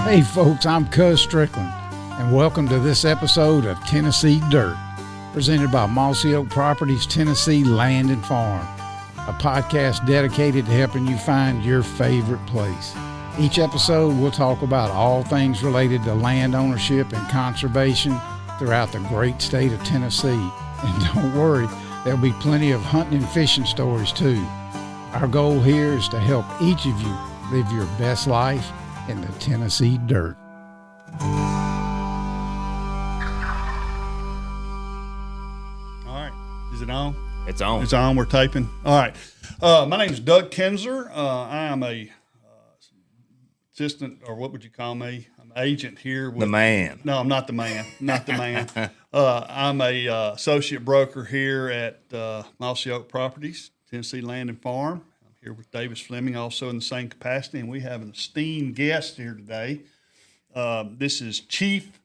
Hey folks, I'm Cuz Strickland, and welcome to this episode of Tennessee Dirt, presented by Mossy Oak Properties, Tennessee Land and Farm, a podcast dedicated to helping you find your favorite place. Each episode we'll talk about all things related to land ownership and conservation throughout the great state of Tennessee. And don't worry, there'll be plenty of hunting and fishing stories too. Our goal here is to help each of you live your best life in the Tennessee dirt. All right. Is it on? It's on. It's on. We're taping. All right. My name is Doug Kinser. I am a assistant, or what would you call me? I'm an agent here. The man. No, I'm not the man. Not the man. I'm a associate broker here at Mossy Oak Properties, Tennessee Land and Farm. Here with Davis Fleming, also in the same capacity, and we have an esteemed guest here today. This is Chief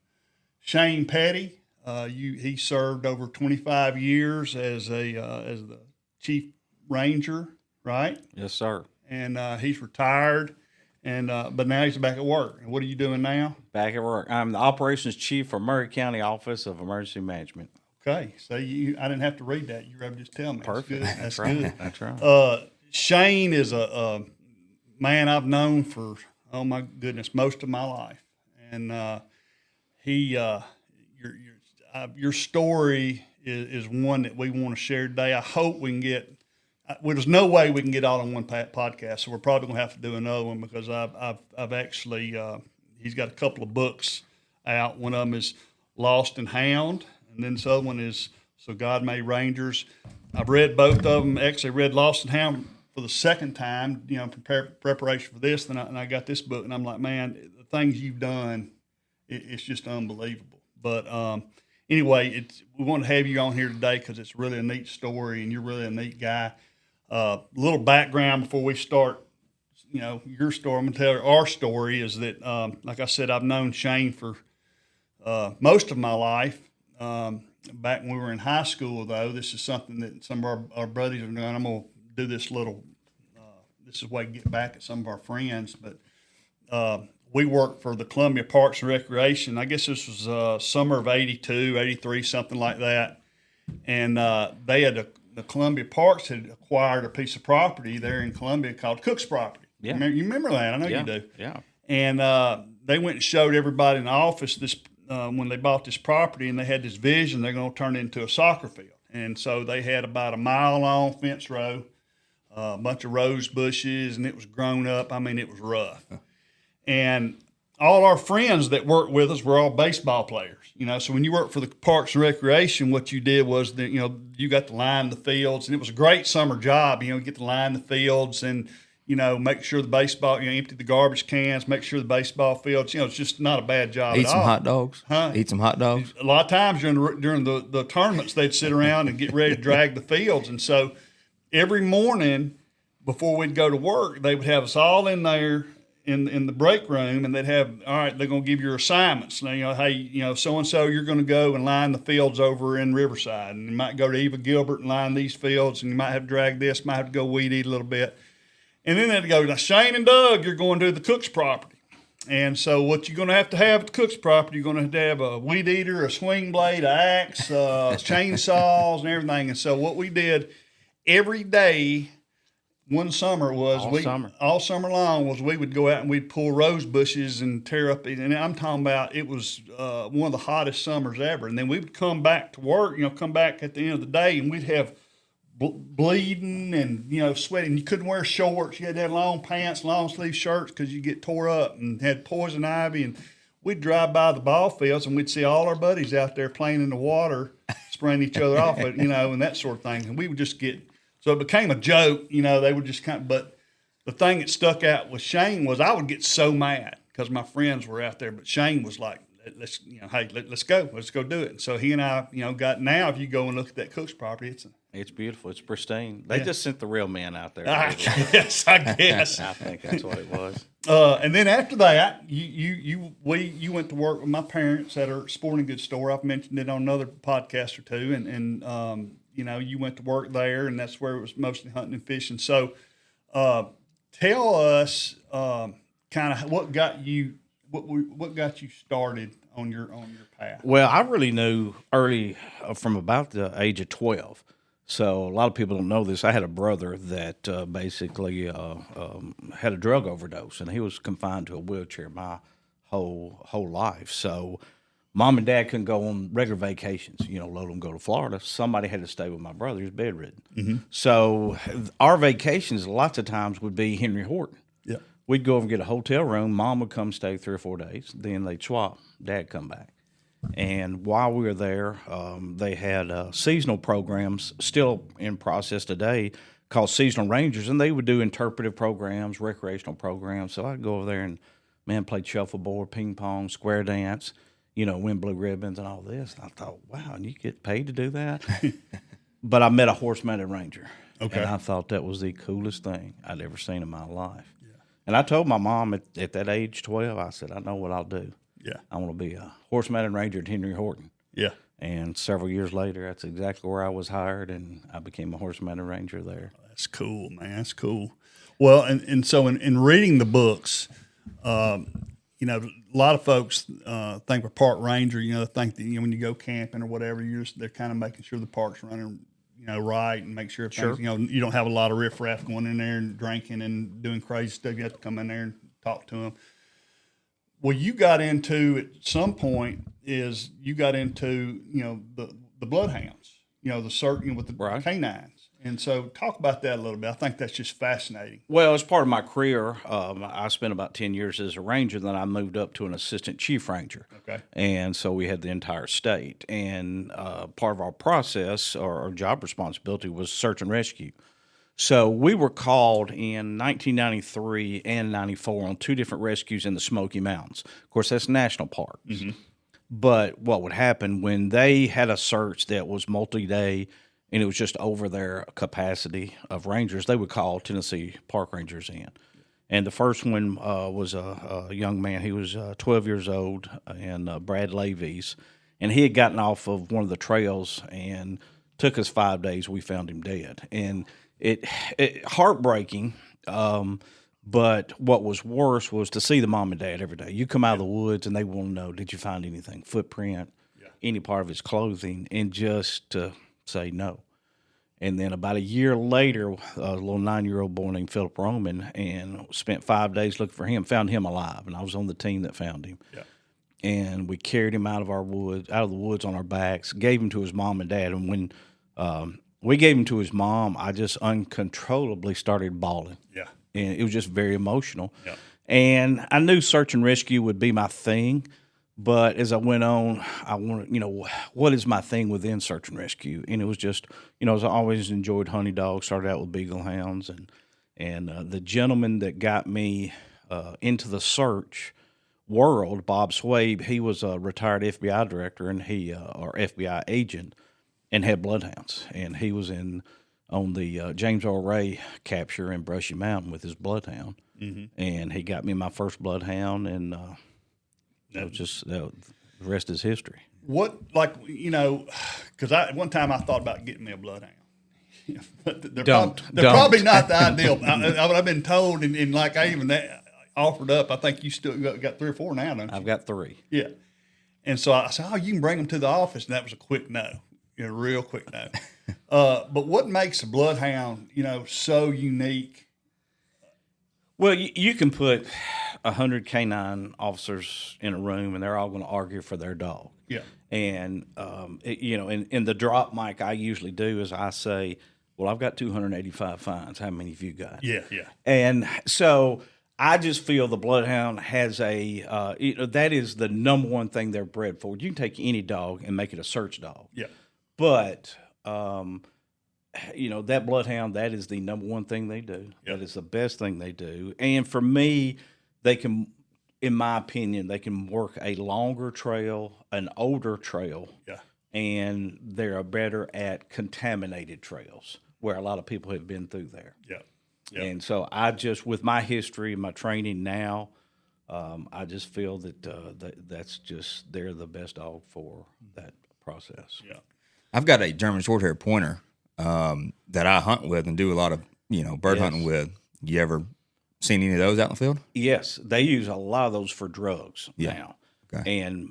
Shane Petty. He served over 25 years as the Chief Ranger, right? Yes, sir. And he's retired, and but now he's back at work. And what are you doing now? Back at work. I'm the operations chief for Maury County Office of Emergency Management. Okay, so I didn't have to read that. You were able to just tell me. Perfect. That's right. good. That's right. Shane is a man I've known for, oh my goodness, most of my life, and your story is one that we want to share today. I hope we can get. Well, there's no way we can get all in one podcast, so we're probably going to have to do another one because I've actually he's got a couple of books out. One of them is Lost and Hound, and then this other one is So God Made Rangers. I've read both of them. Actually, read Lost and Hound for the second time, preparation for this. Then I got this book, and I'm like, man, the things you've done, it's just unbelievable. But anyway, we want to have you on here today because it's really a neat story, and you're really a neat guy. A little background before we start, your story. I'm going to tell our story is that, like I said, I've known Shane for most of my life. Back when we were in high school, though, this is something that some of our buddies are doing. I'm going to do this little, this is a way to get back at some of our friends, but we worked for the Columbia Parks and Recreation. I guess this was summer of 82, 83, something like that. And they had the Columbia Parks had acquired a piece of property there in Columbia called Cook's Property. Yeah. You remember that? I know you do. Yeah. And they went and showed everybody in the office this when they bought this property, and they had this vision they're going to turn it into a soccer field. And so they had about a mile-long fence row, a bunch of rose bushes, and it was grown up. I mean, it was rough. And all our friends that worked with us were all baseball players, So when you worked for the Parks and Recreation, what you did was that, you got to line the fields, and it was a great summer job, get to line the fields and, make sure the baseball, empty the garbage cans, make sure the baseball fields, it's just not a bad job Eat at some all. hot dogs. Huh? Eat some hot dogs. A lot of times during the tournaments, they'd sit around and get ready to drag the fields. And so every morning before we'd go to work, they would have us all in there in the break room, and they'd have, all right, they're going to give you your assignments. Now, hey, so-and-so, you're going to go and line the fields over in Riverside. And you might go to Eva Gilbert and line these fields, and you might have to drag this, might have to go weed eat a little bit. And then they'd go, now, Shane and Doug, you're going to the Cook's Property. And so what you're going to have at the Cook's Property, you're going to have a weed eater, a swing blade, an axe, chainsaws, and everything. And so what we did every day one summer was all summer long was we would go out and we'd pull rose bushes and tear up. And I'm talking about it was one of the hottest summers ever. And then we would come back to work, come back at the end of the day, and we'd have bleeding and, sweating. You couldn't wear shorts. You had to have long pants, long sleeve shirts because you get tore up, and had poison ivy. And we'd drive by the ball fields, and we'd see all our buddies out there playing in the water, spraying each other off, and that sort of thing. And we would just so it became a joke, they would just but the thing that stuck out with Shane was I would get so mad because my friends were out there, but Shane was like, let's go do it. And so he and I, now if you go and look at that Cook's Property, it's beautiful. It's pristine. They just sent the real men out there. I guess. I think that's what it was. And then after that, you went to work with my parents at a sporting goods store. I've mentioned it on another podcast or two, and you went to work there, and that's where it was mostly hunting and fishing. So, tell us kind of what got you what got you started on your path? Well, I really knew early from about the age of 12. So a lot of people don't know this. I had a brother that basically had a drug overdose, and he was confined to a wheelchair my whole life. So mom and dad couldn't go on regular vacations, let them go to Florida. Somebody had to stay with my brother. He was bedridden. Mm-hmm. So our vacations lots of times would be Henry Horton. Yeah. We'd go over and get a hotel room. Mom would come stay 3 or 4 days. Then they'd swap. Dad come back. And while we were there, they had seasonal programs still in process today called Seasonal Rangers, and they would do interpretive programs, recreational programs. So I'd go over there and, play shuffleboard, ping pong, square dance, win blue ribbons and all this. And I thought, wow, and you get paid to do that? But I met a horse-mounted ranger. Okay. And I thought that was the coolest thing I'd ever seen in my life. Yeah. And I told my mom at that age, 12, I said, I know what I'll do. Yeah, I want to be a horse-mounted ranger at Henry Horton. Yeah, and several years later, that's exactly where I was hired, and I became a horse-mounted ranger there. That's cool, man. That's cool. Well, and so in reading the books, a lot of folks think we're park ranger. They think that when you go camping or whatever, they're kind of making sure the park's running, right, and make sure things, you don't have a lot of riffraff going in there and drinking and doing crazy stuff. You have to come in there and talk to them. Well, you got into at some point the bloodhounds, the certain with the canines, and so talk about that a little bit. I think that's just fascinating. Well, as part of my career, I spent about 10 years as a ranger. Then I moved up to an assistant chief ranger. Okay, and so we had the entire state, and part of our process or our job responsibility was search and rescue. So we were called in 1993 and 94 on 2 different rescues in the Smoky Mountains. Of course, that's national parks. Mm-hmm. But what would happen when they had a search that was multi-day and it was just over their capacity of rangers, they would call Tennessee park rangers in. And the first one was a young man. He was 12 years old, and Brad Levy's. And he had gotten off of one of the trails and took us 5 days. We found him dead. And it heartbreaking, but what was worse was to see the mom and dad every day. You come out of the woods and they want to know, did you find anything, footprint, any part of his clothing, and just to say no. And then about a year later, a little 9-year-old boy named Philip Roman, and spent 5 days looking for him, found him alive, and I was on the team that found him. Yeah. And we carried him out of the woods on our backs, gave him to his mom and dad, and when we gave him to his mom, I just uncontrollably started bawling. Yeah. And it was just very emotional. Yeah. And I knew search and rescue would be my thing, but as I went on, I wanted, what is my thing within search and rescue? And it was just, I always enjoyed hunting dogs, started out with beagle hounds, and the gentleman that got me into the search world, Bob Swabe, he was a retired FBI director and or FBI agent, and had bloodhounds, and he was on the James R. Ray capture in Brushy Mountain with his bloodhound, and he got me my first bloodhound, and it was just the rest is history. What, because one time I thought about getting me a bloodhound. But they're probably not the ideal. I've been told, and like I even offered up. I think you still got 3 or 4 now, don't you? I've got 3. Yeah, and so I said, you can bring them to the office, and that was a quick no. Real quick no. But what makes a bloodhound, so unique? Well, you can put 100 canine officers in a room, and they're all going to argue for their dog. Yeah. And, in the drop mic I usually do is I say, well, I've got 285 fines. How many have you got? Yeah, yeah. And so I just feel the bloodhound has that is the number one thing they're bred for. You can take any dog and make it a search dog. Yeah. But, that bloodhound, that is the number one thing they do. Yep. That is the best thing they do. And for me, they can, in my opinion, they can work a longer trail, an older trail. Yeah. And they're better at contaminated trails where a lot of people have been through there. Yeah. Yep. And so I just, with my history and my training now, I just feel that's just, they're the best dog for that process. Yeah. I've got a German Shorthair Pointer that I hunt with and do a lot of bird hunting with. You ever seen any of those out in the field? Yes, they use a lot of those for drugs now. Okay. And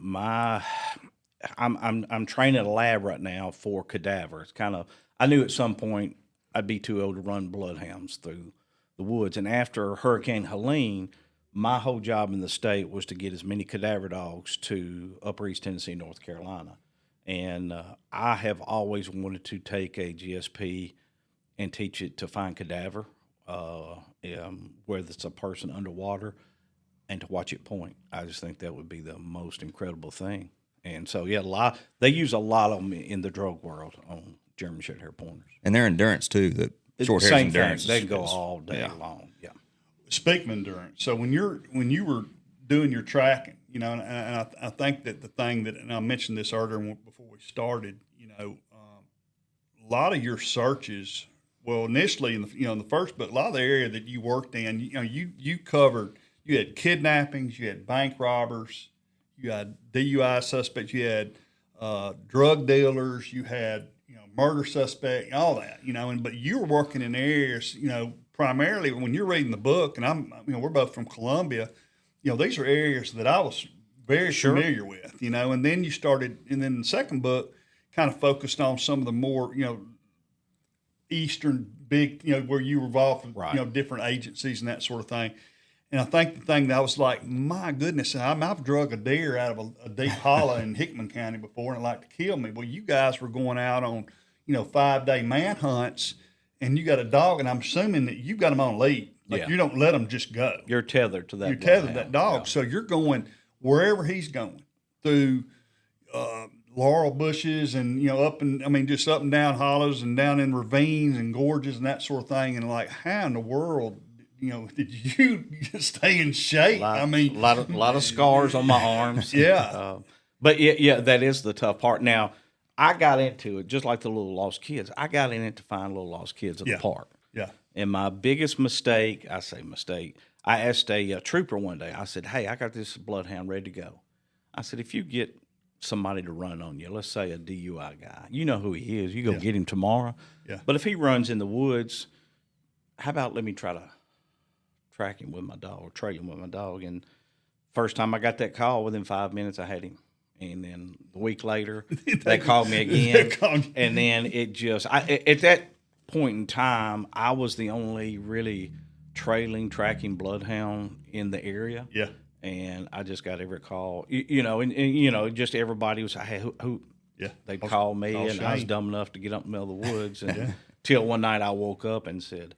I'm training a lab right now for cadaver. It's kind of, I knew at some point I'd be too old to run bloodhounds through the woods. And after Hurricane Helene, my whole job in the state was to get as many cadaver dogs to Upper East Tennessee, North Carolina. And I have always wanted to take a GSP and teach it to find cadaver, whether it's a person underwater, and to watch it point. I just think that would be the most incredible thing. And so, yeah, they use a lot of them in the drug world on German Short-Hair Pointers. And their endurance, too, the short-hairs Same endurance. thing. They can go all day long. Yeah. Speaking of endurance, so when you were doing your tracking, you know, and I think that the thing that, and I mentioned this earlier before we started, you know, a lot of your searches, well, initially in the first, but a lot of the area that you worked in, you know, you covered, you had kidnappings, you had bank robbers, you had DUI suspects, you had drug dealers, you had, you know, murder suspect, all that, you know, but you were working in areas, you know, primarily when you're reading the book, and we're both from Columbia, you know, these are areas that I was very familiar with, you know, and then then the second book kind of focused on some of the more, you know, eastern big, you know, where you were involved with, you know, different agencies and that sort of thing. And I think the thing that I was like, my goodness, I've drug a deer out of a deep hollow in Hickman County before, and it liked to kill me. Well, you guys were going out on, you know, 5-day manhunts, and you got a dog, and I'm assuming that you got them on lead. Like you don't let them just go. You're tethered to that. You're tethered to that dog. Yeah. So you're going wherever he's going through laurel bushes and, you know, just up and down hollows and down in ravines and gorges and that sort of thing. And like, how in the world, you know, did you stay in shape? A lot of scars on my arms. Yeah. But yeah, that is the tough part. Now, I got into it just like the little lost kids. I got in it to find little lost kids at the park. Yeah. And my biggest mistake, I asked a trooper one day, I said, hey, I got this bloodhound ready to go. I said, if you get somebody to run on you, let's say a DUI guy, you know who he is, you go get him tomorrow. Yeah. But if he runs in the woods, how about let me try to track him with my dog or trail him with my dog? And first time I got that call, within 5 minutes I had him. And then a week later, they called me again. And then it just, at that point in time, I was the only really tracking bloodhound in the area. Yeah. And I just got every call, you know, and you know, just everybody was, hey, who? Yeah. They'd call me, and I was dumb enough to get up in the middle of the woods. And till one night I woke up and said,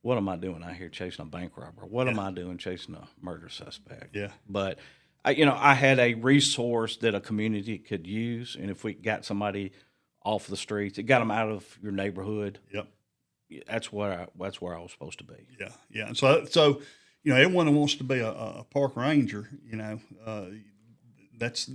what am I doing out here chasing a bank robber? What am I doing chasing a murder suspect? Yeah. But I had a resource that a community could use, and if we got somebody off the streets, it got them out of your neighborhood. Yep, that's where I was supposed to be. Yeah, yeah. And so you know, everyone who wants to be a park ranger, you know, that's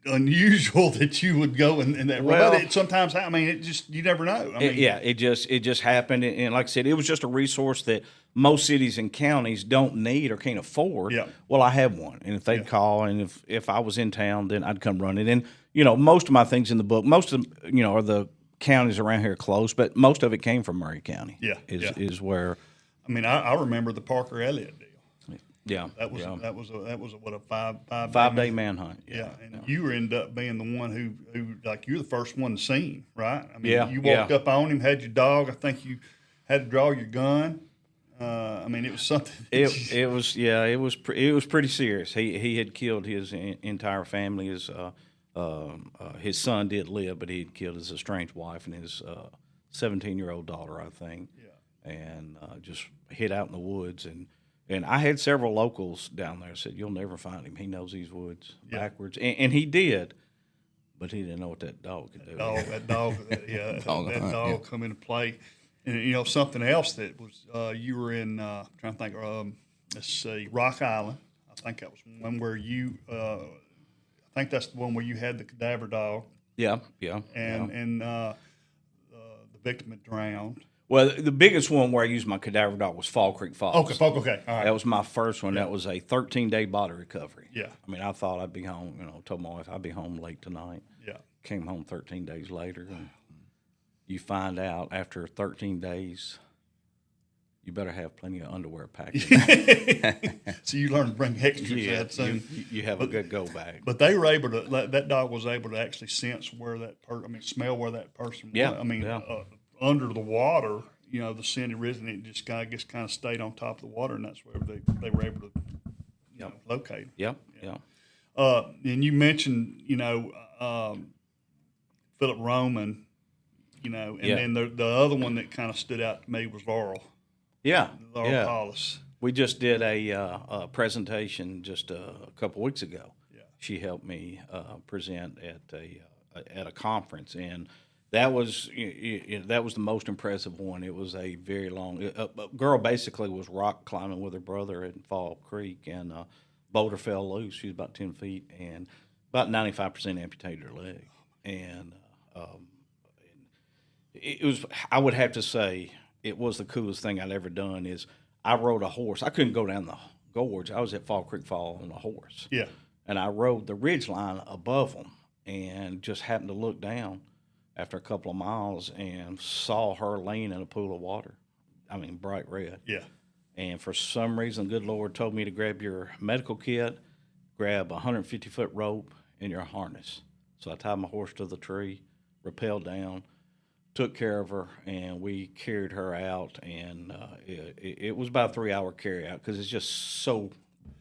unusual that you would go in that. Well, but sometimes, I mean, it just, you never know. I mean, it just happened, and like I said, it was just a resource that most cities and counties don't need or can't afford. Yeah. Well, I have one, and if they'd call, and if I was in town, then I'd come run it. And you know, most of my things in the book, most of them, you know, are the counties around here close, but most of it came from Maury County. Is where. I mean, I remember the Parker Elliott deal. Yeah, that was a 5-day manhunt. Yeah, and you ended up being the one who like, you're the first one seen, right? I mean, you walked up on him, had your dog. I think you had to draw your gun. I mean, it was something. It was pretty serious. He had killed his entire family. His son did live, but he had killed his estranged wife and his 17-year-old daughter, I think. Yeah, and just hid out in the woods. And I had several locals down there said, "You'll never find him. He knows these woods backwards," and he did, but he didn't know what that dog could do. That dog come into play. And you know, something else that was you were in. Trying to think. Let's see, Rock Island. I think that was one where you. I think that's the one where you had the cadaver dog. Yeah. And the victim had drowned. Well, the biggest one where I used my cadaver dog was Fall Creek Falls. Okay, all right. That was my first one. Yeah. That was a 13-day body recovery. Yeah. I mean, I thought I'd be home, you know, told my wife I'd be home late tonight. Yeah. Came home 13 days later, and you find out after 13 days You better have plenty of underwear packed. So you learn to bring extras that soon. You have a good go bag. But they were able to. That dog was able to actually sense where that smell where that person was. Under the water, the scent originated. Just kind of stayed on top of the water, and that's where they were able to locate. Yeah. And you mentioned Philip Roman, and then the other one that kind of stood out to me was Laurel. Laurel Hollis. We just did a presentation just a couple weeks ago. Yeah. She helped me present at a conference, and that was the most impressive one. It was a very long. A girl basically was rock climbing with her brother in Fall Creek, and boulder fell loose. She was about 10 feet, and about 95% amputated her leg, and it was. I would have to say it was the coolest thing I'd ever done. Is I rode a horse. I couldn't go down the gorge. I was at Fall Creek Fall on a horse. Yeah. And I rode the ridge line above them and just happened to look down after a couple of miles and saw her laying in a pool of water. Bright red. Yeah. And for some reason, the good Lord told me to grab your medical kit, grab a 150-foot rope, and your harness. So I tied my horse to the tree, rappelled down, took care of her, and we carried her out, and it was about a 3-hour carry out because it's just so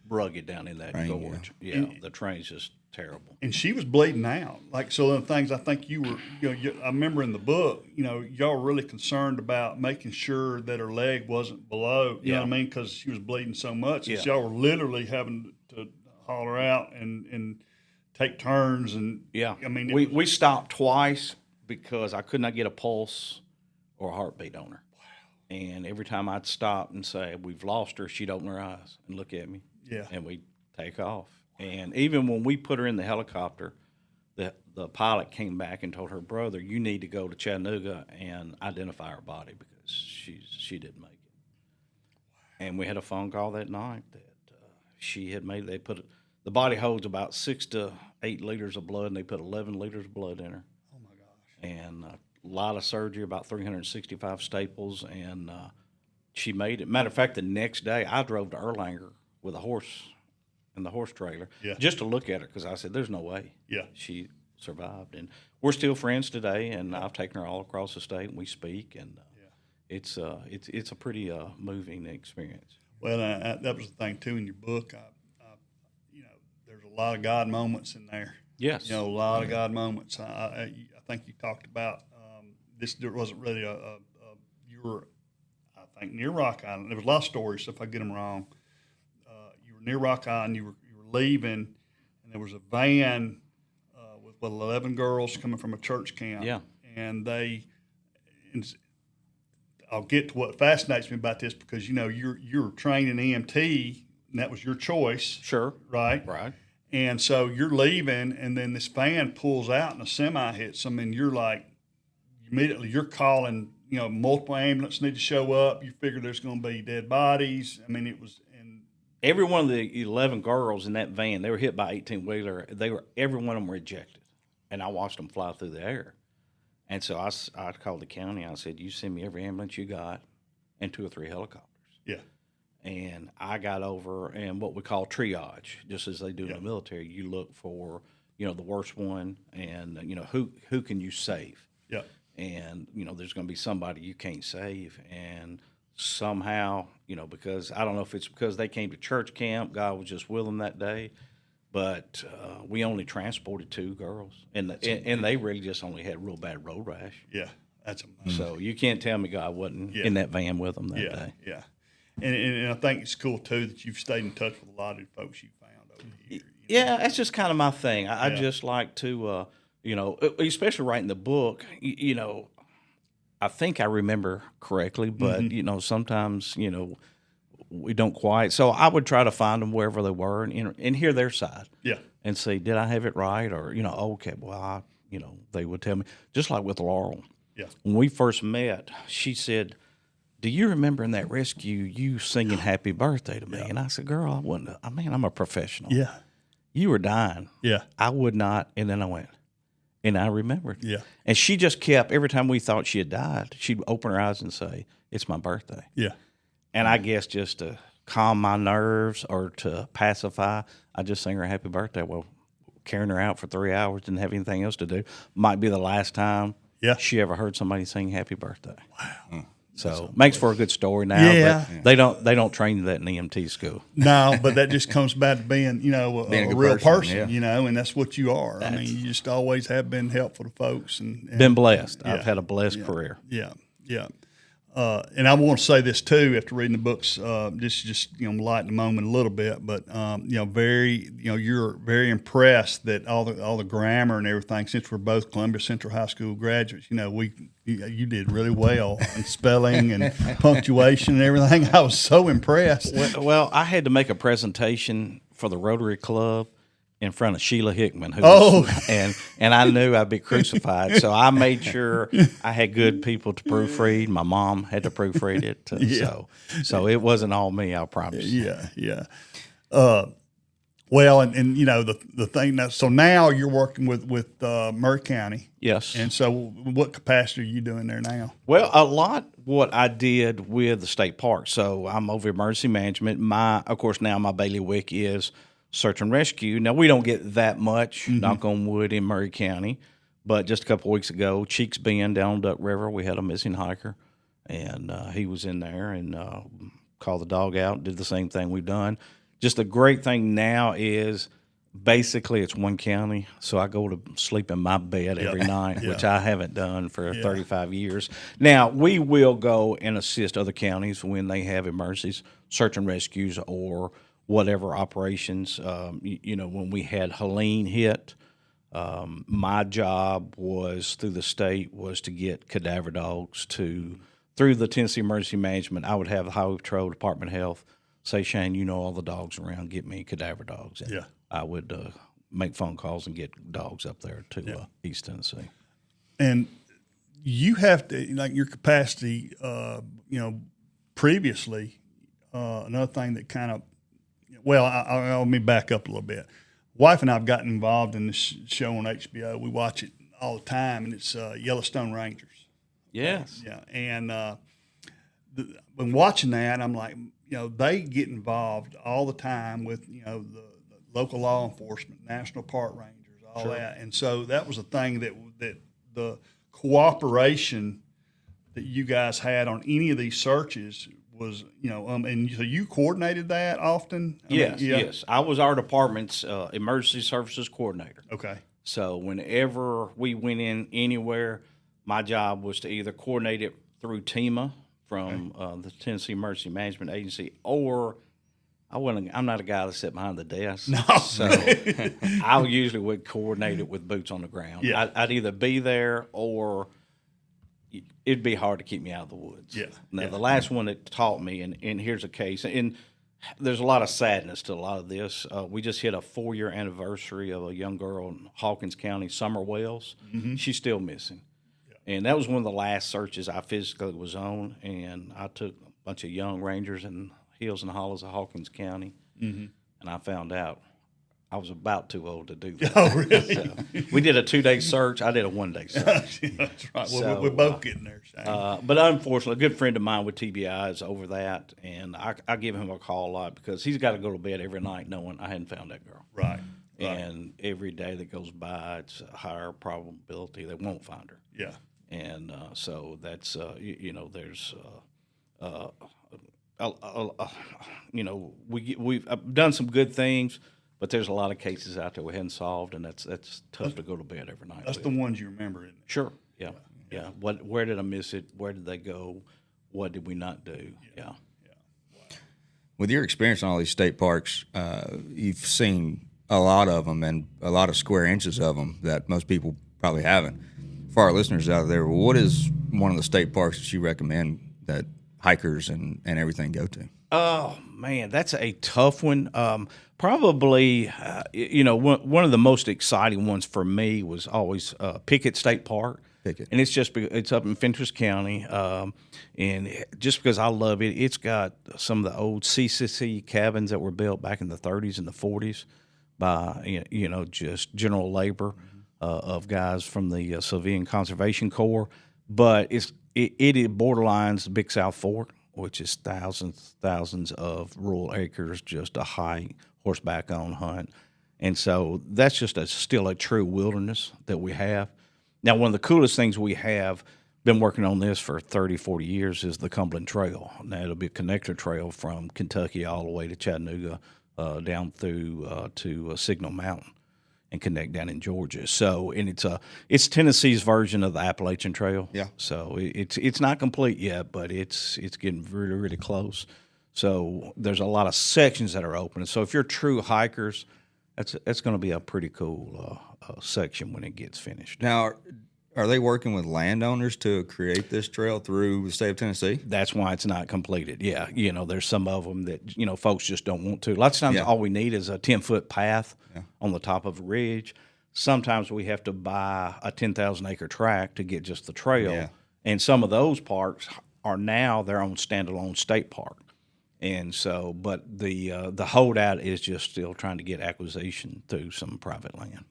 rugged down in that gorge. Yeah, the terrain's just terrible. And she was bleeding out. So the things I think you were, I remember in the book, y'all were really concerned about making sure that her leg wasn't below, you know what I mean? Because she was bleeding so much. And y'all were literally having to haul her out and take turns. And we stopped twice because I could not get a pulse or a heartbeat on her. Wow. And every time I'd stop and say, we've lost her, she'd open her eyes and look at me. Yeah. And we'd take off. And even when we put her in the helicopter, the pilot came back and told her brother, you need to go to Chattanooga and identify her body because she didn't make it. Wow. And we had a phone call that night that she had made. The body holds about 6 to 8 liters of blood, and they put 11 liters of blood in her. And a lot of surgery, about 365 staples, and she made it. Matter of fact, the next day I drove to Erlanger with a horse in the horse trailer just to look at her because I said, there's no way she survived. And we're still friends today, and I've taken her all across the state, and we speak, and it's a pretty moving experience. Well, that was the thing, too, in your book. There's a lot of God moments in there. Yes. A lot of God moments. I think you talked about this wasn't really you were, I think, near Rock Island. There was a lot of stories, so if I get them wrong. You were near Rock Island, you were leaving, and there was a van with 11 girls coming from a church camp. Yeah. And I'll get to what fascinates me about this because, you're trained in EMT, and that was your choice. Sure. Right? Right. And so you're leaving, and then this van pulls out, and a semi hits them, and you're like, immediately you're calling, multiple ambulances need to show up. You figure there's going to be dead bodies. It was, and every one of the 11 girls in that van, they were hit by 18-wheeler. Every one of them were ejected, and I watched them fly through the air. And so I called the county. I said, you send me every ambulance you got and 2 or 3 helicopters. Yeah. And I got over and what we call triage, just as they do in the military. You look for, the worst one and, who can you save? Yeah. And, there's going to be somebody you can't save. And somehow, because I don't know if it's because they came to church camp, God was just with them that day, but we only transported 2 girls. And they really just only had real bad road rash. Yeah. That's amazing. So you can't tell me God wasn't in that van with them that day. Yeah. And I think it's cool, too, that you've stayed in touch with a lot of the folks you found over here. Yeah, that's just kind of my thing. I just like to, especially writing the book, I think I remember correctly, but, sometimes, we don't quite. So I would try to find them wherever they were and hear their side. Yeah. And say, did I have it right? Or, okay, well, they would tell me. Just like with Laurel. Yeah. When we first met, she said, do you remember in that rescue you singing happy birthday to me? And I said, girl, I wouldn't. I'm a professional. Yeah. You were dying. Yeah. I would not. And then I went, and I remembered. Yeah. And she just kept, every time we thought she had died, she'd open her eyes and say, it's my birthday. Yeah. And I guess just to calm my nerves or to pacify, I just sing her a happy birthday. Well, carrying her out for 3 hours, didn't have anything else to do. Might be the last time she ever heard somebody sing happy birthday. Wow. So makes for a good story now. Yeah. But they don't train you that in EMT school. No, but that just comes back to being, a real person, yeah. And that's what you are. I mean, you just always have been helpful to folks. And been blessed. I've had a blessed career. Yeah, yeah. And I want to say this too, after reading the books, just lighten the moment a little bit. But you're very impressed that all the grammar and everything. Since we're both Columbia Central High School graduates, you did really well in spelling and punctuation and everything. I was so impressed. Well, I had to make a presentation for the Rotary Club in front of Sheila Hickman, and I knew I'd be crucified, so I made sure I had good people to proofread. My mom had to proofread it, so it wasn't all me, I promise. Yeah. Well, and the thing that so now you're working with Maury County. Yes. And so, what capacity are you doing there now? Well, a lot what I did with the state park. So I'm over emergency management. Of course, now my bailiwick is search and rescue. Now, we don't get that much, knock on wood, in Maury County, but just a couple of weeks ago, Cheeks Bend down on Duck River, we had a missing hiker, and he was in there and called the dog out, did the same thing we've done. Just the great thing now is basically it's one county, so I go to sleep in my bed every night, which I haven't done for 35 years. Now, we will go and assist other counties when they have emergencies, search and rescues, or whatever operations. When we had Helene hit, my job was through the state was to get cadaver dogs through the Tennessee Emergency Management. I would have the Highway Patrol, Department of Health say, Shane, you know all the dogs around, get me cadaver dogs. And I would make phone calls and get dogs up there to East Tennessee. And you have to, like your capacity, previously, another thing that kind of, let me back up a little bit. Wife and I have gotten involved in this show on HBO. We watch it all the time, and it's Yellowstone Rangers. Yes. Yeah, and when watching that, I'm like, they get involved all the time with, the local law enforcement, National Park Rangers, all that. And so that was a thing that the cooperation that you guys had on any of these searches was, and so you coordinated that often? Yes. I was our department's emergency services coordinator. Okay. So whenever we went in anywhere, my job was to either coordinate it through TEMA from the Tennessee Emergency Management Agency, or I'm not a guy that sit behind the desk. No. So I usually would coordinate it with boots on the ground. Yeah. I'd either be there or it'd be hard to keep me out of the woods. Yeah. Now, the last one that taught me, and here's a case, and there's a lot of sadness to a lot of this. We just hit a 4-year anniversary of a young girl in Hawkins County, Summer Wells. Mm-hmm. She's still missing. Yeah. And that was one of the last searches I physically was on, and I took a bunch of young rangers in hills and hollows of Hawkins County, and I found out I was about too old to do that. Oh, really? So we did a 2-day search. I did a 1-day search. That's right. Well, we're both getting there. But unfortunately, a good friend of mine with TBI is over that, and I give him a call a lot because he's got to go to bed every night knowing I hadn't found that girl. Right. And every day that goes by, it's a higher probability they won't find her. Yeah. And so that's, there's we've done some good things, but there's a lot of cases out there we hadn't solved, and that's tough to go to bed every night. That's the ones you remember, isn't it? Sure. Yeah. Where did I miss it? Where did they go? What did we not do? Yeah. Wow. With your experience on all these state parks, you've seen a lot of them and a lot of square inches of them that most people probably haven't. For our listeners out there, what is one of the state parks that you recommend that hikers and everything go to? Oh, man, that's a tough one. Probably, one of the most exciting ones for me was always Pickett State Park. Pickett. And it's up in Fentress County. And just because I love it, it's got some of the old CCC cabins that were built back in the 30s and the 40s by, just general labor of guys from the Civilian Conservation Corps. But it borderlines Big South Fork, which is thousands of rural acres just to hike, horseback on hunt. And so that's just still a true wilderness that we have. Now, one of the coolest things we have, been working on this for 30, 40 years, is the Cumberland Trail. Now, it'll be a connector trail from Kentucky all the way to Chattanooga, down through to Signal Mountain and connect down in Georgia. So, and it's Tennessee's version of the Appalachian Trail. Yeah. So it's not complete yet, but it's getting really, really close. So there's a lot of sections that are open. So if you're true hikers, that's going to be a pretty cool section when it gets finished. Now, are they working with landowners to create this trail through the state of Tennessee? That's why it's not completed. Yeah, there's some of them that folks just don't want to. Lots of times, all we need is a 10-foot path on the top of a ridge. Sometimes we have to buy a 10,000-acre tract to get just the trail, and some of those parks are now their own standalone state park. And so, but the holdout is just still trying to get acquisition through some private land.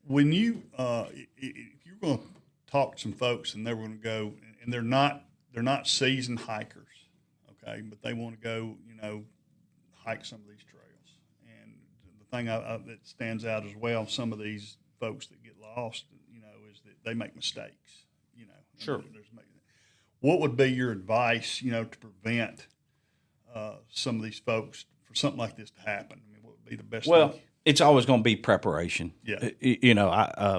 When you if you're going to talk to some folks and they're going to go, and they're not seasoned hikers, okay, but they want to go, hike some of these trails. And the thing that stands out as well, some of these folks that get lost, is that they make mistakes. Sure. What would be your advice, to prevent some of these folks for something like this to happen? I mean, what would be the best thing? It's always going to be preparation. Yeah.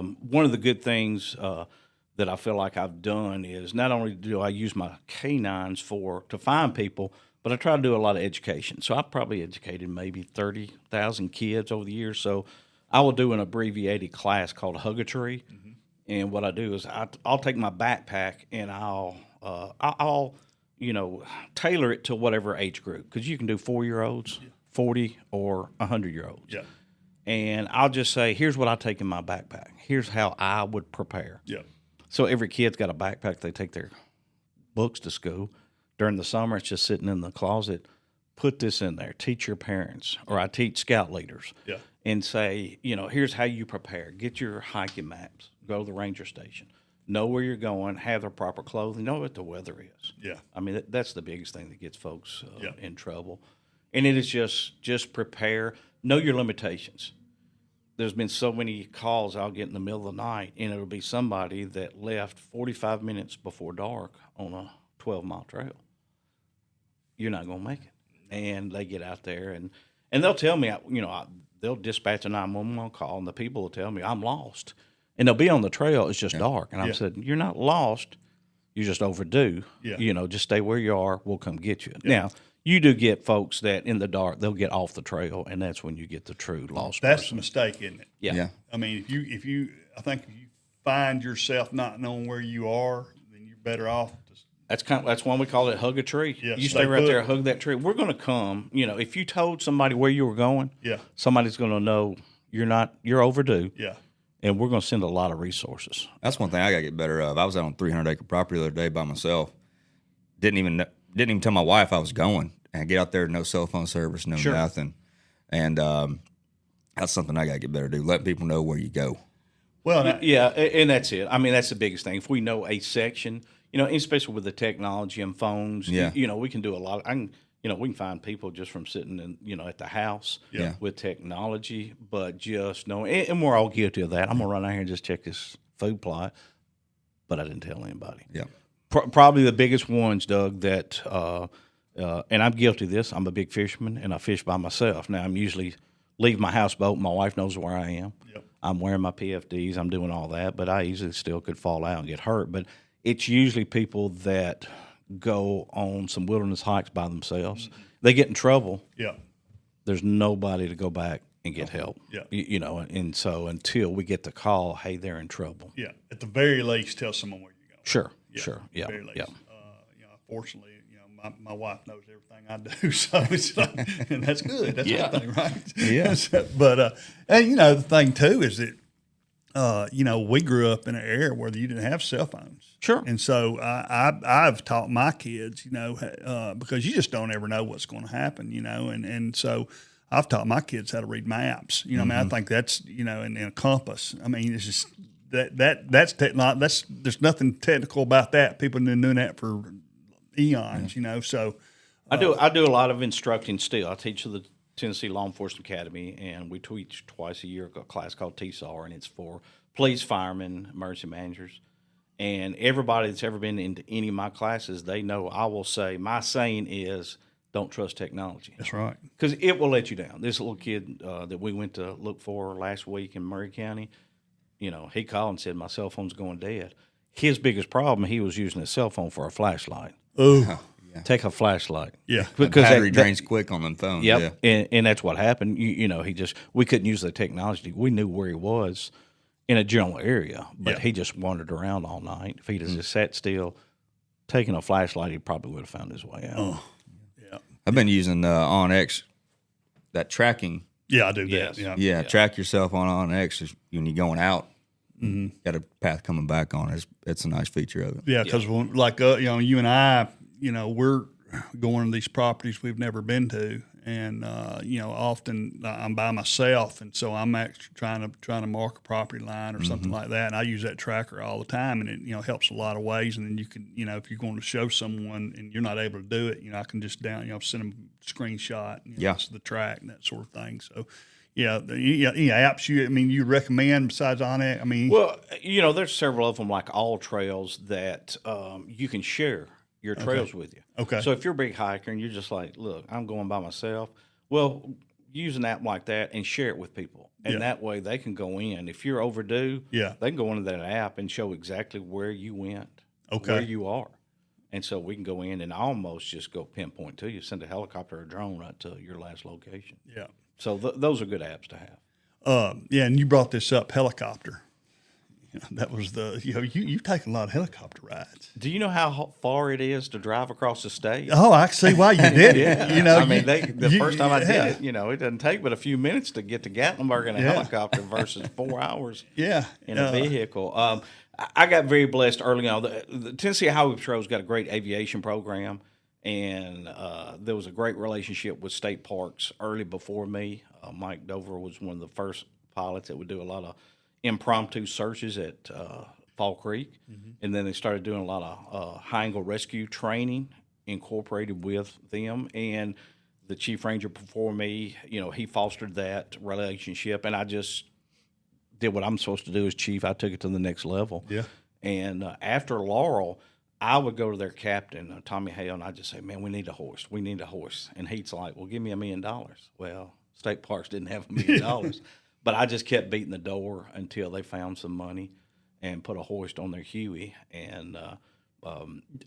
One of the good things that I feel like I've done is not only do I use my canines to find people, but I try to do a lot of education. So I've probably educated maybe 30,000 kids over the years. So I will do an abbreviated class called Hug a Tree. Mm-hmm. And what I do is I'll take my backpack and I'll tailor it to whatever age group, because you can do 4-year-olds, 40 or 100-year-olds. Yeah. And I'll just say, here's what I take in my backpack. Here's how I would prepare. Yeah. So every kid's got a backpack. They take their books to school. During the summer, it's just sitting in the closet. Put this in there. Teach your parents, or I teach scout leaders. Yeah. And say, here's how you prepare. Get your hiking maps. Go to the ranger station. Know where you're going. Have the proper clothing. Know what the weather is. Yeah. I mean, that's the biggest thing that gets folks in trouble. And it is just prepare. Know your limitations. There's been so many calls I'll get in the middle of the night, and it'll be somebody that left 45 minutes before dark on a 12-mile trail. You're not going to make it. And they get out there, and they'll tell me, they'll dispatch a 911 call, and the people will tell me, I'm lost. And they'll be on the trail. It's just dark. And I said, you're not lost. You're just overdue. Yeah. Just stay where you are. We'll come get you. Yeah. Now, you do get folks that in the dark, they'll get off the trail, and that's when you get the true lost That's person. the mistake, isn't it? Yeah. I mean, if you find yourself not knowing where you are, then you're better off. That's why we call it hug a tree. Yeah, you stay right there, hug that tree. We're going to come. If you told somebody where you were going, somebody's going to know you're overdue. Yeah. And we're going to send a lot of resources. That's one thing I got to get better of. I was out on a 300-acre property the other day by myself. Didn't even tell my wife I was going, and get out there, no cell phone service, no nothing. And that's something I got to get better to do. Let people know where you go. Well, and that's it. I mean, that's the biggest thing. If we know a section, especially with the technology and phones, we can do a lot. We can find people just from sitting in, at the house with technology, but just knowing, and we're all guilty of that. I'm going to run out here and just check this food plot, but I didn't tell anybody. Yeah. Probably the biggest ones, Doug, that, and I'm guilty of this. I'm a big fisherman, and I fish by myself. Now, I'm usually leave my houseboat. My wife knows where I am. Yep. I'm wearing my PFDs. I'm doing all that, but I easily still could fall out and get hurt. But it's usually people that go on some wilderness hikes by themselves. Mm-hmm. They get in trouble. Yeah. There's nobody to go back and get help. Yeah. And so until we get the call, hey, they're in trouble. Yeah. At the very least, tell someone where you're going. Sure. Sure. Yeah. Very least. Yeah. Fortunately, my wife knows everything I do, so it's like, and that's good. That's the thing, right? Yeah. But and the thing too is that we grew up in an era where you didn't have cell phones. Sure. And so I've taught my kids, because you just don't ever know what's going to happen, and so I've taught my kids how to read maps. I mean, I think that's and a compass. I mean, it's just that's technology. There's nothing technical about that. People have been doing that for eons, you know. So I do a lot of instructing still. I teach at the Tennessee Law Enforcement Academy, and we teach twice a year a class called TSAR, and it's for police, firemen, emergency managers. And everybody that's ever been into any of my classes, they know I will say, my saying is, don't trust technology. that's right. Because it will let you down. This little kid that we went to look for last week in Maury County, you know, he called and said, my cell phone's going dead. His biggest problem, he was using his cell phone for a flashlight. Oh, Take a flashlight. yeah. Because battery drains quick on them phones. Yep. Yeah. And that's what happened. You know, we couldn't use the technology. We knew where he was in a general area, but he just wandered around all night. If he'd have just sat still, taking a flashlight, he probably would have found his way out. Oh, yeah. I've been using OnX, that tracking. Yeah, I do Yes. that. Yeah. Yeah, track yourself on OnX when you're going out. Got a path coming back on it. It's a nice feature of it. Yeah, because like you know, you and I, you know, we're going to these properties we've never been to, and you know, often I'm by myself, and so I'm actually trying to mark a property line or something like that, and I use that tracker all the time, and it, you know, helps a lot of ways. And then you can, you know, if you're going to show someone and you're not able to do it, you know, I can just send them a screenshot, you know, the track and that sort of thing. So. Yeah, any apps you recommend besides on it? I mean, well, you know, there's several of them like All Trails that you can share your trails with you. Okay. So if you're a big hiker and you're just like, look, I'm going by myself, well, use an app like that and share it with people, and that way they can go in. If you're overdue, they can go into that app and show exactly where you went, where you are, and so we can go in and almost just go pinpoint to you, send a helicopter or a drone right to your last location. Yeah. So those are good apps to have. Yeah, and you brought this up, helicopter. That was you've taken a lot of helicopter rides. Do you know how far it is to drive across the state? Oh, I see why you did it. You know, I mean, the first time I did it, you know, it doesn't take but a few minutes to get to Gatlinburg in a helicopter versus 4 hours in a vehicle. I got very blessed early on. The Tennessee Highway Patrol's got a great aviation program. And there was a great relationship with state parks early before me. Mike Dover was one of the first pilots that would do a lot of impromptu searches at Fall Creek. And then they started doing a lot of high angle rescue training incorporated with them. And the chief ranger before me, you know, he fostered that relationship. And I just did what I'm supposed to do as chief. I took it to the next level. Yeah. And after Laurel, I would go to their captain, Tommy Hale, and I'd just say, man, we need a hoist. We need a hoist. And he's like, well, give me $1 million. Well, state parks didn't have $1 million. But I just kept beating the door until they found some money and put a hoist on their Huey. And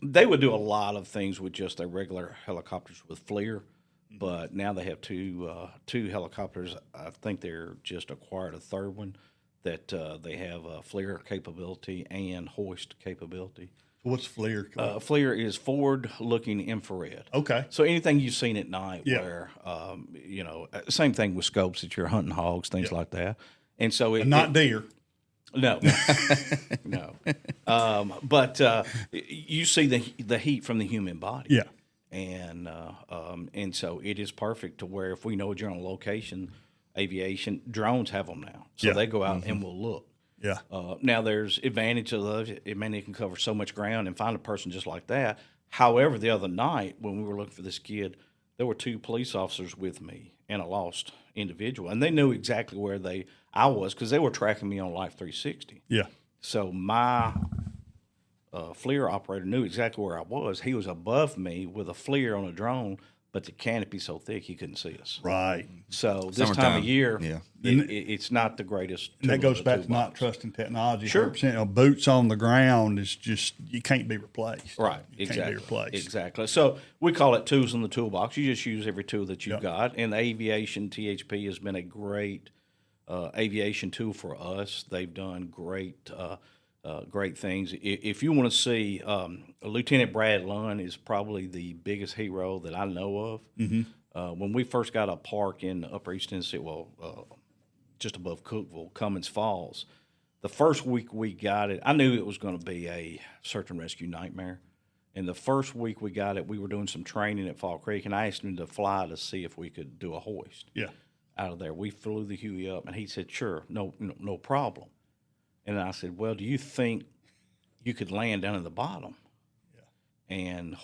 they would do a lot of things with just their regular helicopters with FLIR. But now they have two helicopters. I think they're just acquired a third one that they have FLIR capability and hoist capability. What's FLIR? FLIR is forward-looking infrared. Okay. So anything you've seen at night where, you know, same thing with scopes that you're hunting hogs, things like that. And so not deer. No. No. But you see the heat from the human body. Yeah. And so it is perfect to where if we know a general location, aviation, drones have them now. So they go out and will look. Yeah. Now there's advantage of those. It may can cover so much ground and find a person just like that. However, the other night when we were looking for this kid, there were 2 police officers with me and a lost individual, and they knew exactly where I was because they were tracking me on Life 360. Yeah. So my FLIR operator knew exactly where I was. He was above me with a FLIR on a drone, but the canopy's so thick he couldn't see us. Right. So this time of year, it's not the greatest. And that goes back to not trusting technology. Sure. 100%, you know, boots on the ground is just, you can't be replaced. Right. You Exactly. can't be replaced. Exactly. So we call it tools in the toolbox. You just use every tool that you've got. And the aviation THP has been a great aviation tool for us. They've done great things. If you want to see, Lieutenant Brad Lunn is probably the biggest hero that I know of. When we first got a park in Upper East Tennessee, just above Cookeville, Cummins Falls, the first week we got it, I knew it was going to be a search and rescue nightmare. And the first week we got it, we were doing some training at Fall Creek, and I asked him to fly to see if we could do a hoist out of there. We flew the Huey up, and he said, sure, no problem. And I said, well, do you think you could land down at the bottom? and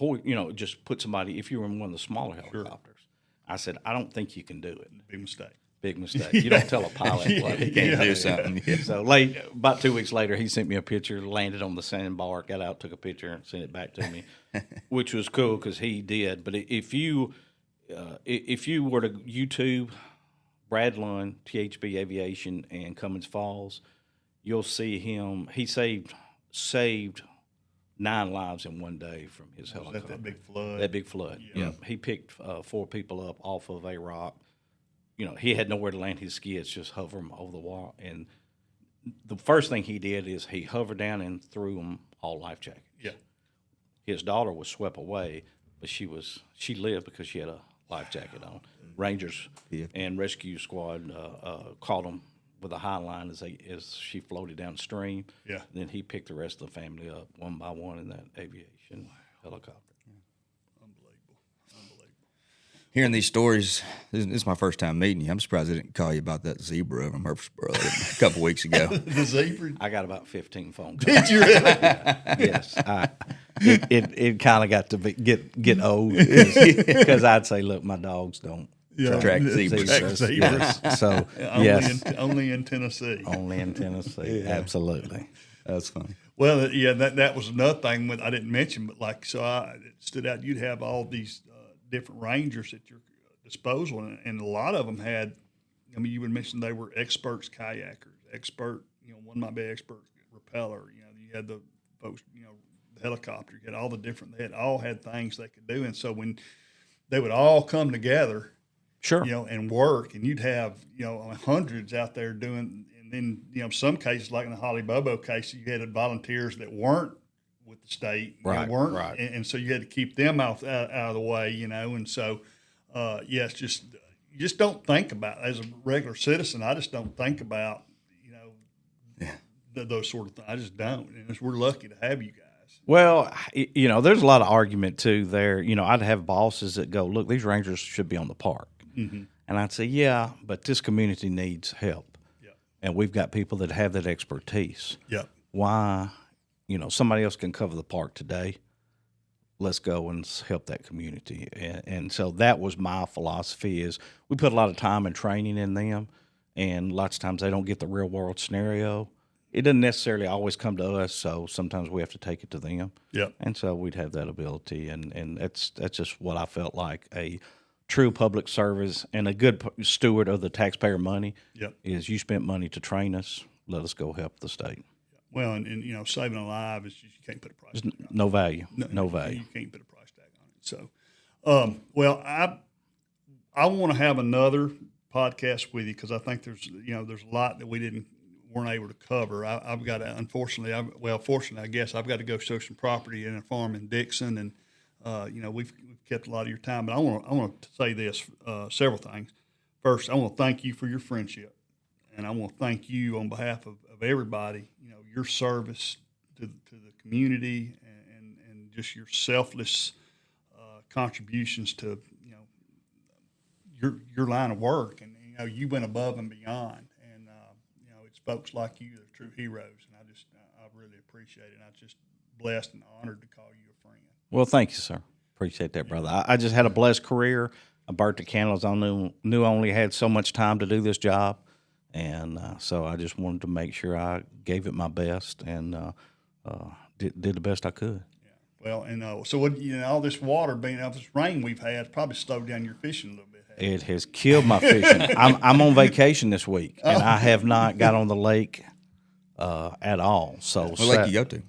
just put somebody. If you were in one of the smaller helicopters, I said, I don't think you can do it. Big mistake. Big mistake. You don't tell a pilot He can't do something. Yeah. So about 2 weeks later, he sent me a picture, landed on the sandbar, got out, took a picture, and sent it back to me, which was cool because he did. But if you were to YouTube Brad Lund, THB Aviation, and Cummins Falls, you'll see him. He saved 9 lives in one day from his helicopter. That big flood. That big flood. Yeah. He picked 4 people up off of a rock. He had nowhere to land his skids, just hover them over the wall. And the first thing he did is he hovered down and threw them all life jackets. Yeah. His daughter was swept away, but she lived because she had a life jacket on. Rangers and rescue squad caught them with a high line as she floated downstream. Yeah. Then he picked the rest of the family up one by one in that aviation helicopter. Hearing these stories, this is my first time meeting you. I'm surprised I didn't call you about that zebra over in Murfreesboro a couple weeks ago. The zebra? I got about 15 phone calls. Did you really? Yes. It kind of got to get old because I'd say, look, my dogs don't track zebras. Yes. So, only in Tennessee. Only in Tennessee. Absolutely. That's funny. Well, yeah, that was another thing I didn't mention, but it stood out. You'd have all these different Rangers at your disposal, and a lot of them had. I mean, you would mention they were experts kayakers, one might be expert rappeller. You had the folks, the helicopter. You had all the different. They all had things they could do, and so when they would all come together, sure, and work, and you'd have hundreds out there doing. And then some cases, like in the Holly Bobo case, you had volunteers that weren't with the state, weren't, right. And so you had to keep them out of the way, and so it's just you just don't think about it. As a regular citizen. I just don't think about those sort of things. I just don't, and we're lucky to have you guys. Well, there's a lot of argument too there. I'd have bosses that go, look, these Rangers should be on the park, and I'd say, yeah, but this community needs help. And we've got people that have that expertise. Yeah. Why, somebody else can cover the park today. Let's go and help that community. And so that was my philosophy is we put a lot of time and training in them, and lots of times they don't get the real world scenario. It doesn't necessarily always come to us, so sometimes we have to take it to them. Yeah. And so we'd have that ability, and that's just what I felt like a true public service and a good steward of the taxpayer money. Yep. Is you spent money to train us, let us go help the state. Well, and saving a life is you can't put a price tag on it. No value. No value. You can't put a price tag on it. So, I want to have another podcast with you because I think there's a lot that we weren't able to cover. I've got to, fortunately, I guess I've got to go show some property in a farm in Dixon, and we've kept a lot of your time, but I want to say this, several things. First, I want to thank you for your friendship, and I want to thank you on behalf of everybody, your service to the community and just your selfless contributions to, your line of work. And, you went above and beyond, and, it's folks like you that are true heroes, and I really appreciate it. And I'm just blessed and honored to call you a friend. Well, thank you, sir. Appreciate that, brother. I just had a blessed career. I burnt the candles. I knew I only had so much time to do this job, and so I just wanted to make sure I gave it my best and did the best I could. Yeah. Well, and so what, all this water all this rain we've had probably slowed down your fishing a little bit. It has killed my fishing. I'm on vacation this week, and I have not got on the lake at all. So what lake do you go to?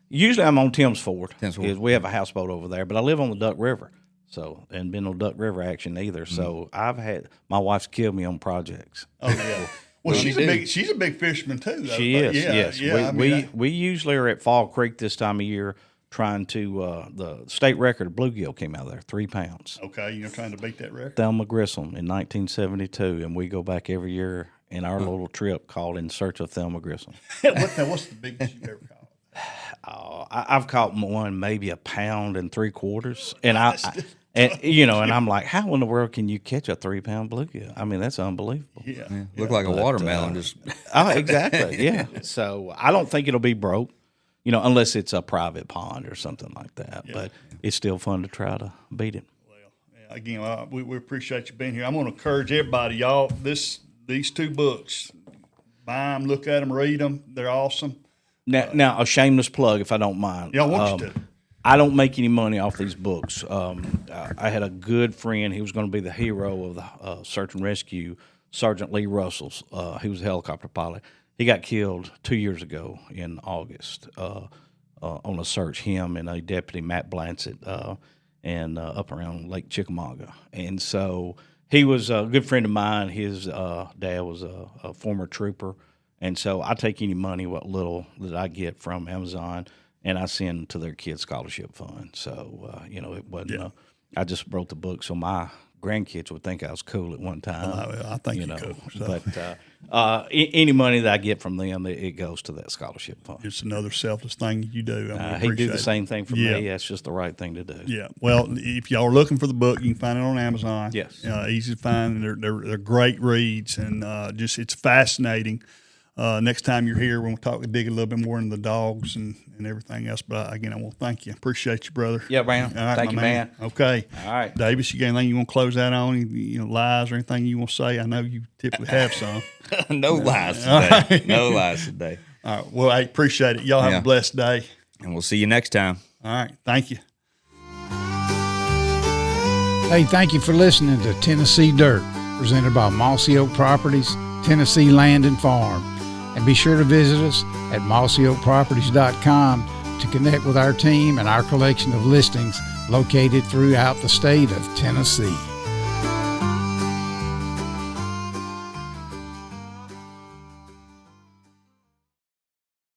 Usually I'm on Tim's Ford. We have a houseboat over there, but I live on the Duck River, and been on Duck River action either. So my wife's killed me on projects. Oh yeah. Well, she's a big fisherman too, though. She is. Yes. Yeah, we usually are at Fall Creek this time of year trying to the state record of bluegill came out of there, 3 pounds. Okay, you're trying to beat that record. Thelma Grissom in 1972, and we go back every year in our little trip called In Search of Thelma Grissom. What's the biggest you've ever caught? I've caught one maybe 1 3/4 pounds, and I'm like, how in the world can you catch a 3 pound bluegill? I mean, that's unbelievable. Yeah. Look like a watermelon. Oh, exactly. Yeah. So I don't think it'll be broke. unless it's a private pond or something like that. Yeah. But it's still fun to try to beat it. Well, again, we appreciate you being here. I'm going to encourage everybody, y'all. These 2 books, buy them, look at them, read them. They're awesome. Now, a shameless plug, if I don't mind. Yeah, I want you to. I don't make any money off these books. I had a good friend. He was going to be the hero of the search and rescue, Sergeant Lee Russell's. He was a helicopter pilot. He got killed 2 years ago in August on a search, him and a deputy, Matt Blansett, and up around Lake Chickamauga. And so he was a good friend of mine. His dad was a former trooper. And so I take any money, what little that I get from Amazon, and I send to their kids' scholarship fund. So, it wasn't I just wrote the book so my grandkids would think I was cool at one time. I think you're cool. So. But any money that I get from them, it goes to that scholarship fund. It's another selfless thing you do. He do the same thing for me. That's just the right thing to do. Yeah. Well, if y'all are looking for the book, you can find it on Amazon. Yes. Easy to find. They're great reads, and it's fascinating. Next time you're here, we're going to dig a little bit more into the dogs and everything else. But again, I want to thank you. Appreciate you, brother. Yeah, man. All right, thank you, man. Okay. All right. Davis, you got anything you want to close out on? Lies or anything you want to say? I know you typically have some. No lies today. Right. No lies today. All right. Well, I appreciate it. Y'all have a blessed day. And we'll see you next time. All right. Thank you. Hey, thank you for listening to Tennessee Dirt, presented by Mossy Oak Properties, Tennessee Land and Farm. And be sure to visit us at mossyoakproperties.com to connect with our team and our collection of listings located throughout the state of Tennessee.